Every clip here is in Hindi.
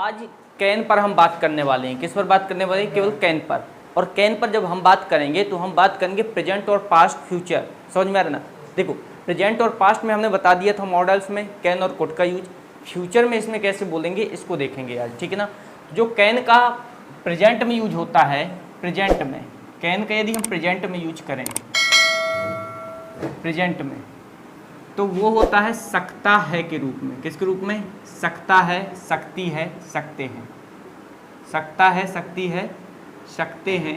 आज कैन पर हम बात करने वाले हैं। किस पर बात करने वाले हैं? केवल कैन पर। और कैन पर जब हम बात करेंगे तो हम बात करेंगे प्रेजेंट और पास्ट फ्यूचर। समझ में आ रहा ना? देखो, प्रेजेंट और पास्ट में हमने बता दिया था मॉडल्स में कैन और कुड का यूज। फ्यूचर में इसमें कैसे बोलेंगे इसको देखेंगे आज, ठीक है ना। जो कैन का प्रेजेंट में यूज होता है, प्रेजेंट में कैन का यदि हम प्रेजेंट में यूज करें, प्रेजेंट में, तो वो होता है सकता है के रूप में। किसके रूप में? सकता है, सकती है, सकते हैं। सकता है, सकती है, सकते हैं।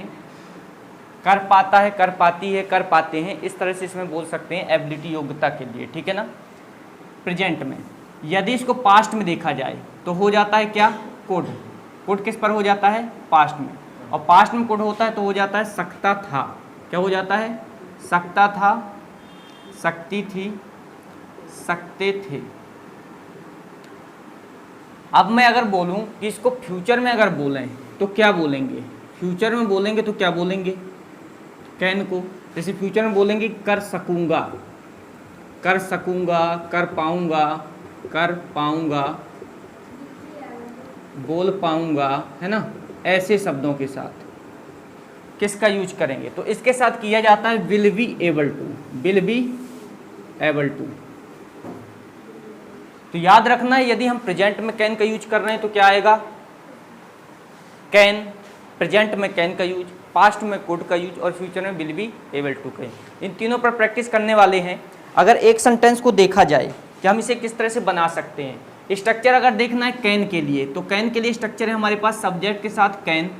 कर पाता है, कर पाती है, कर पाते हैं। इस तरह से इसमें बोल सकते हैं एबिलिटी, योग्यता के लिए, ठीक है ना, प्रेजेंट में। यदि इसको पास्ट में देखा जाए तो हो जाता है क्या? कुड। कुड किस पर हो जाता है? पास्ट में। और पास्ट में कुड होता है तो हो जाता है सकता था। क्या हो जाता है? सकता था, सकती थी, सकते थे। अब मैं अगर बोलूं कि इसको फ्यूचर में अगर बोलें तो क्या बोलेंगे? फ्यूचर में बोलेंगे तो क्या बोलेंगे कैन को? जैसे फ्यूचर में बोलेंगे कर सकूंगा, कर सकूंगा, कर पाऊंगा, कर पाऊंगा, बोल पाऊंगा, है ना, ऐसे शब्दों के साथ किसका यूज करेंगे? तो इसके साथ किया जाता है will be able to. Will be able to. तो याद रखना है, यदि हम प्रेजेंट में कैन का यूज कर रहे हैं तो क्या आएगा? कैन। प्रेजेंट में कैन का यूज, पास्ट में कुड का यूज और फ्यूचर में विल बी एबल टू का। इन तीनों पर प्रैक्टिस करने वाले हैं। अगर एक सेंटेंस को देखा जाए कि हम इसे किस तरह से बना सकते हैं, स्ट्रक्चर अगर देखना है कैन के लिए तो कैन के लिए स्ट्रक्चर है हमारे पास सब्जेक्ट के साथ कैन,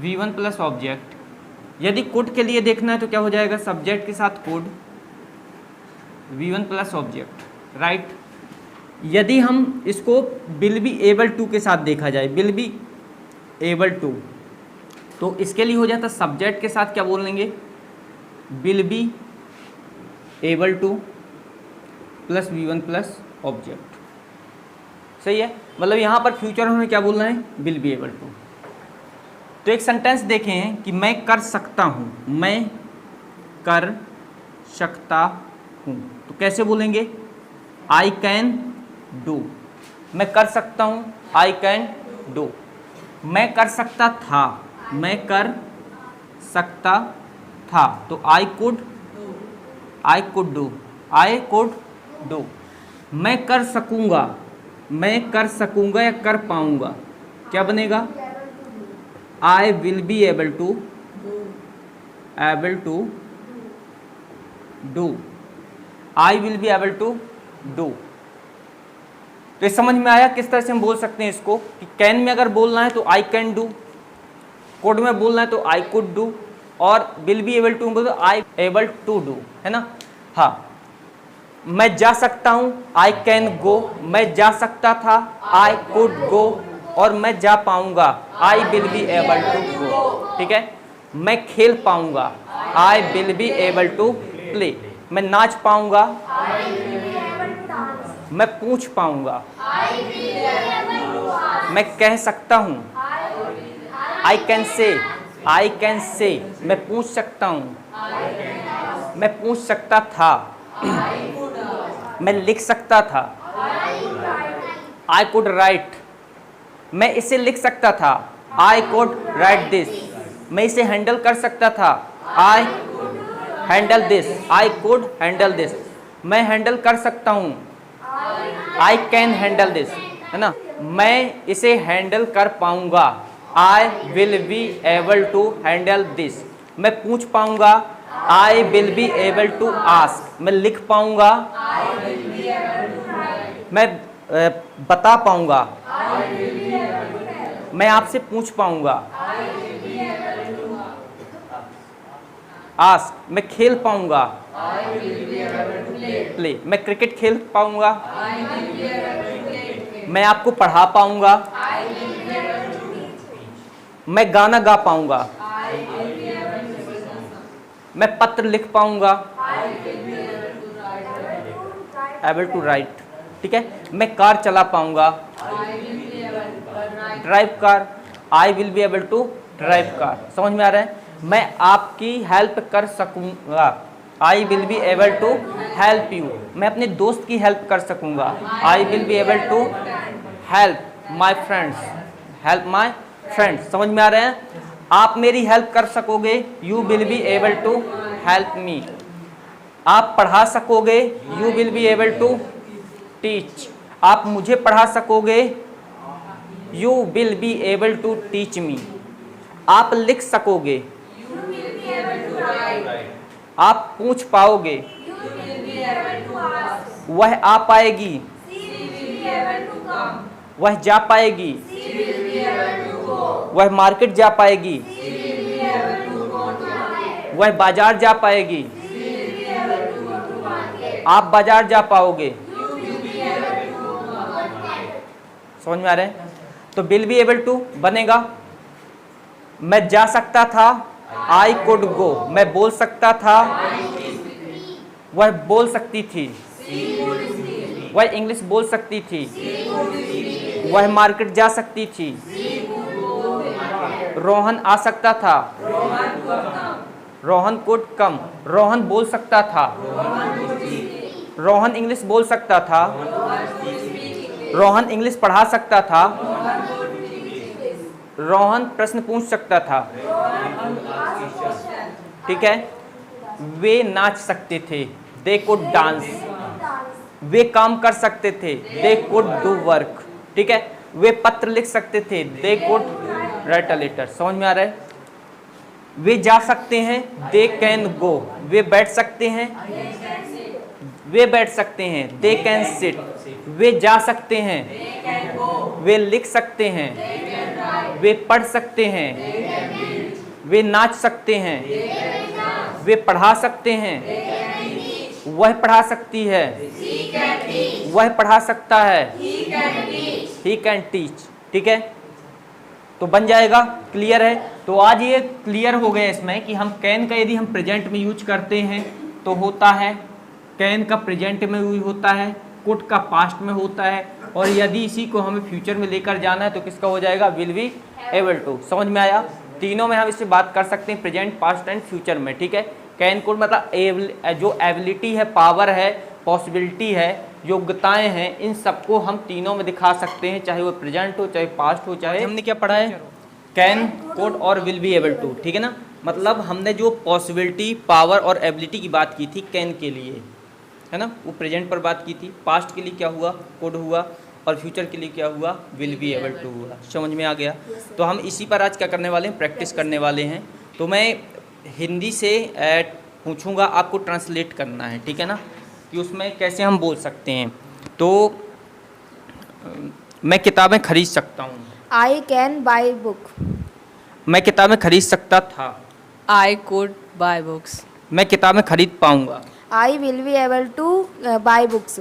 V1 प्लस ऑब्जेक्ट। यदि कुड के लिए देखना है तो क्या हो जाएगा? सब्जेक्ट के साथ could, V1 plus object, right. यदि हम इसको विल बी एबल टू के साथ देखा जाए, विल बी एबल टू, तो इसके लिए हो जाता सब्जेक्ट के साथ क्या बोल लेंगे? Will be able two plus V1 plus object. सही है, मतलब यहाँ पर फ्यूचर में क्या बोलना है? Will be able to. तो एक सेंटेंस देखें कि मैं कर सकता हूँ, मैं कर सकता हूँ, तो कैसे बोलेंगे? I can do. मैं कर सकता हूँ, आई कैन डू। मैं कर सकता था, मैं कर सकता था, तो I could do, I could do. मैं कर सकूँगा, मैं कर सकूँगा या कर पाऊँगा, क्या बनेगा? I will be able to do, I will be able to do. तो ये समझ में आया किस तरह से हम बोल सकते हैं इसको कि कैन में अगर बोलना है तो आई कैन डू, कुड में बोलना है तो आई कुड डू, और विल बी एबल टू बोलो तो आई एबल टू डू, है ना। हाँ, मैं जा सकता हूँ, आई कैन गो। मैं जा सकता था, आई कुड गो। और मैं जा पाऊंगा, I will be able to go, ठीक है। मैं खेल पाऊंगा, I will be able to play. मैं नाच पाऊंगा, मैं पूछ पाऊंगा। मैं कह सकता हूँ, I can say, I can say. मैं पूछ सकता हूँ, मैं पूछ सकता था। मैं लिख सकता था, आई कुड राइट। मैं इसे लिख सकता था, आई कुड राइट दिस। मैं इसे हैंडल कर सकता था, I handle this, I could handle this. मैं हैंडल कर सकता हूँ, आई कैन हैंडल दिस, है ना। मैं इसे हैंडल कर पाऊंगा, I will be able to handle this. मैं पूछ पाऊंगा, I will be able to ask. मैं लिख पाऊंगा, मैं बता पाऊंगा, मैं आपसे पूछ पाऊंगा, आस्क। मैं खेल पाऊंगा, प्ले। मैं क्रिकेट खेल पाऊंगा, मैं आपको पढ़ा पाऊंगा, मैं गाना गा पाऊंगा, मैं पत्र लिख पाऊंगा, एबल टू राइट, ठीक है। मैं कार चला पाऊंगा, drive car, I will be able to drive car. समझ में आ रहा है? मैं आपकी हेल्प कर सकूंगा, I will be able to help you. मैं अपने दोस्त की हेल्प कर सकूंगा, I will be able to help my friends, help my friends. समझ में आ रहे हैं? आप मेरी हेल्प कर सकोगे, you will be able to help me. आप पढ़ा सकोगे, you will be able to teach. आप मुझे पढ़ा सकोगे, you will be able to teach me. आप लिख सकोगे, आप पूछ पाओगे, वह आ पाएगी, वह जा पाएगी, वह मार्केट जा पाएगी, वह बाजार जा पाएगी, आप बाजार जा पाओगे। समझ में आ रहे हैं? तो विल बी एबल टू बनेगा, मैं जा सकता था, आई कुड गो। मैं बोल सकता था, वह बोल सकती थी, वह इंग्लिश बोल सकती थी, वह मार्केट जा सकती थी, रोहन आ सकता था, रोहन कुड कम। रोहन बोल सकता था, रोहन इंग्लिश बोल सकता था, रोहन इंग्लिश पढ़ा सकता था, रोहन प्रश्न पूछ सकता था। ठीक है? वे नाच सकते थे, दे कुड डांस। वे काम कर सकते थे, दे कुड डू वर्क। ठीक है? वे पत्र लिख सकते थे, they could write a letter. समझ में आ रहा है? वे जा सकते हैं, दे कैन गो। वे बैठ सकते हैं, वे बैठ सकते हैं, दे कैन सिट। वे जा सकते हैं, वे लिख सकते हैं, वे पढ़ सकते हैं, वे नाच सकते हैं, वे पढ़ा सकते हैं, वह पढ़ा सकती है, वह पढ़ा सकता है, ही कैन टीच। ठीक है? तो बन जाएगा, क्लियर है? तो आज ये क्लियर हो गया इसमें कि हम कैन का यदि हम प्रेजेंट में यूज करते हैं तो होता है, कैन का प्रेजेंट में यूज होता है, कुड का पास्ट में होता है, और यदि इसी को हमें फ्यूचर में लेकर जाना है तो किसका हो जाएगा? Will be able to. समझ में आया? तीनों में हम इससे बात कर सकते हैं, प्रेजेंट, पास्ट एंड फ्यूचर में। ठीक है? कैन कुड मतलब जो एबिलिटी है, पावर है, पॉसिबिलिटी है, योग्यताएं हैं, इन सबको हम तीनों में दिखा सकते हैं, चाहे वो प्रेजेंट हो, चाहे पास्ट हो, चाहे हमने क्या पढ़ा है? कैन, कुड और विल बी एबल टू। ठीक है ना? मतलब हमने जो पॉसिबिलिटी, पावर और एबिलिटी की बात की थी कैन के लिए, है ना, वो प्रेजेंट पर बात की थी। पास्ट के लिए क्या हुआ? कुड हुआ। और फ्यूचर के लिए क्या हुआ? विल बी एबल टू हुआ। समझ में आ गया? तो हम इसी पर आज क्या करने वाले हैं? प्रैक्टिस करने वाले हैं। तो मैं हिंदी से पूछूंगा, आपको ट्रांसलेट करना है। ठीक है ना? कि उसमें कैसे हम बोल सकते हैं। तो मैं किताबें खरीद सकता हूँ। I can buy book. मैं किताबें खरीद सकता था। I could buy books. मैं किताबें खरीद पाऊंगा। I will be able to buy books.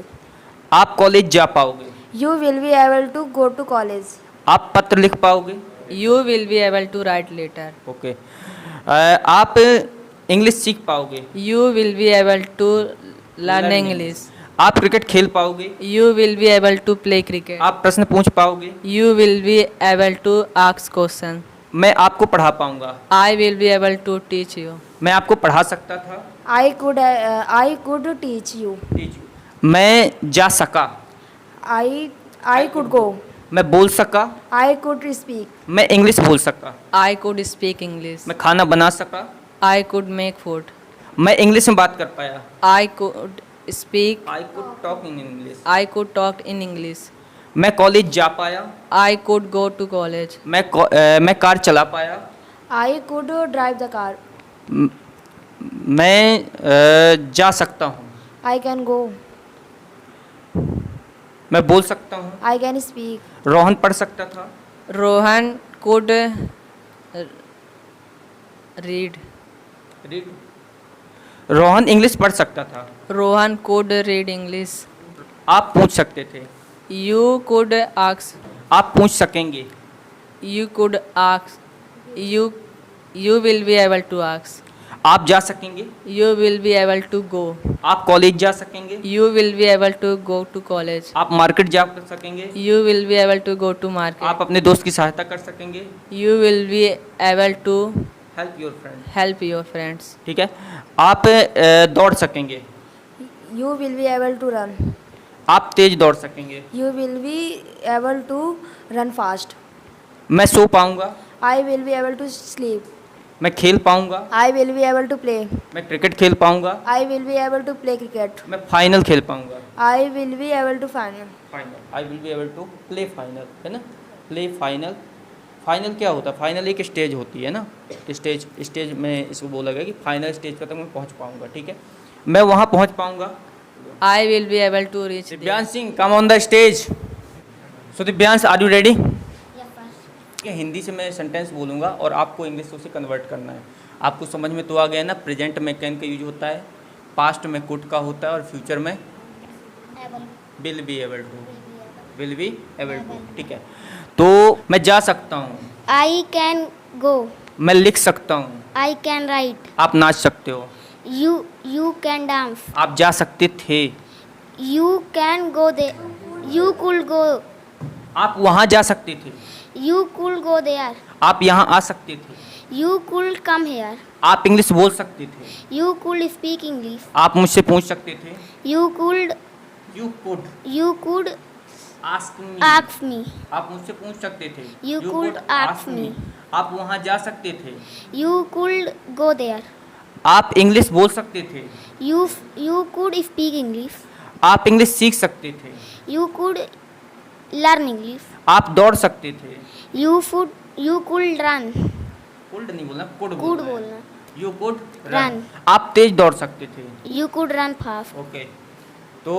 आप कॉलेज जा पाओगे। You will be able to go to college. आप पत्र लिख पाओगे। You will be able to write letter. Okay. आप इंग्लिश सीख पाओगे। You will be able to learn English. आप क्रिकेट खेल पाओगे। You will be able to play cricket. आप प्रश्न पूछ पाओगे। You will be able to ask question. मैं आपको पढ़ा पाऊंगा। I will be able to teach you. मैं आपको पढ़ा सकता था। I could teach you. मैं जा सका। I could go. मैं बोल सका। I could speak. मैं इंग्लिश बोल सका। I could speak English. मैं खाना बना सका। I could make food. मैं इंग्लिश में बात कर पाया। I could speak. I could talk in English. I could talk in English. मैं कॉलेज जा पाया। I could go to college. मैं कार चला पाया। I could drive the car. मैं जा सकता हूँ। I can go. मैं बोल सकता हूँ। I can speak. रोहन पढ़ सकता था। Rohan could read. Rohan English पढ़ सकता था। Rohan could read English. आप पूछ सकते थे। You could ask. आप पूछ सकेंगे। You could ask. You will be able to ask. आप जा सकेंगे। You will be able to go. आप कॉलेज जा सकेंगे। You will be able to go to college. आप मार्केट जा सकेंगे। You will be able to go to market. आप अपने दोस्त की सहायता कर सकेंगे। You will be able to help your friend. help your friends. ठीक है। आप दौड़ सकेंगे। You will be able to run. आप तेज दौड़ सकेंगे। You will be able to run fast. मैं सो पाऊंगा। I will be able to sleep. मैं खेल पाऊंगा। I will be able to play. मैं क्रिकेट खेल पाऊंगा। I will be able to play cricket. मैं फाइनल खेल पाऊंगा। I will be able to final. Final I will be able to play final, है ना। प्ले फाइनल, फाइनल क्या होता है? फाइनल एक स्टेज होती है ना, स्टेज में इसको बोला गया कि फाइनल स्टेज पर तक मैं पहुंच पाऊंगा, ठीक है। मैं वहां पहुंच पाऊंगा। I will be able to reach there. Divyansh Singh come on the stage. So Divyansh are you ready? Hindi से मैं सेंटेंस बोलूँगा और आपको इंग्लिश से कन्वर्ट करना है। आपको समझ में तो आ गया ना, प्रेजेंट में कैन का यूज होता है, पास्ट में कुड का होता है और फ्यूचर में विल बी एबल टू, ठीक है। तो मैं जा सकता हूँ, I can go. मैं लिख सकता हूँ, I can write. आप नाच सकते हो, You can dance. आप जा सकते थे, You can go there. You could go. आप वहाँ जा सकते थे, You could go there. आप यहाँ आ सकते थे, You could come here. आप इंग्लिश बोल सकते थे, You could speak English. आप मुझसे पूछ सकते थे, You could ask me, ask me. आप मुझसे पूछ सकते थे, You could ask me. आप वहाँ जा सकते थे, You could go there. आप इंग्लिश बोल सकते थे, You could speak English. आप इंग्लिश सीख सकते थे, You could learn English. आप दौड़ सकते थे, You could run. कुड नहीं बोलना, कुड Could बोलना. You could Run. आप तेज दौड़ सकते थे, You could run fast. Okay. तो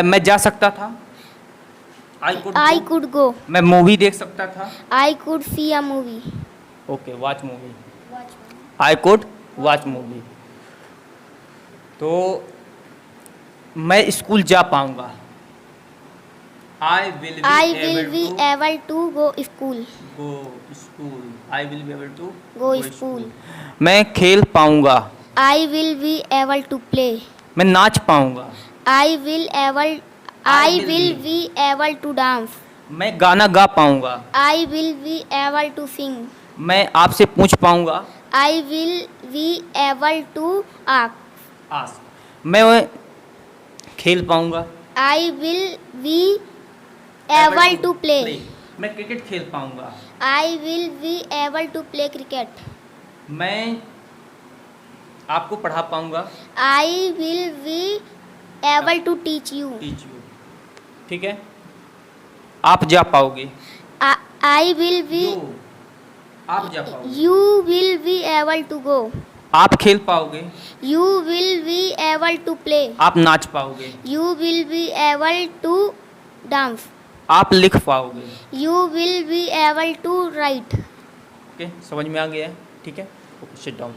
मैं जा सकता था, I could go. मैं मूवी देख सकता था, I could see a movie. Okay, watch movie, I could watch movie. तो मैं स्कूल जा पाऊंगा, I will be able to go school. Go school, I will be able to Go school. मैं खेल पाऊंगा, I will be able to play. मैं नाच पाऊंगा, I will be able to dance. मैं गाना गा पाऊंगा, I will be able to sing. मैं आपसे पूछ पाऊंगा, I will be able to ask. मैं खेल पाऊंगा, I will be able to play. मैं क्रिकेट खेल पाऊंगा, I will be able to play cricket. मैं आपको पढ़ा पाऊंगा, I will be able to teach you. Teach you, ठीक है। आप जा पाओगे, I will be. आप जा पाओगे, You will be able to go. आप खेल पाओगे, You will be able to play. आप नाच पाओगे, You will be able to dance. आप लिख पाओगे, You will be able to write. Okay. समझ में आ गया है, ठीक है। Okay, sit down.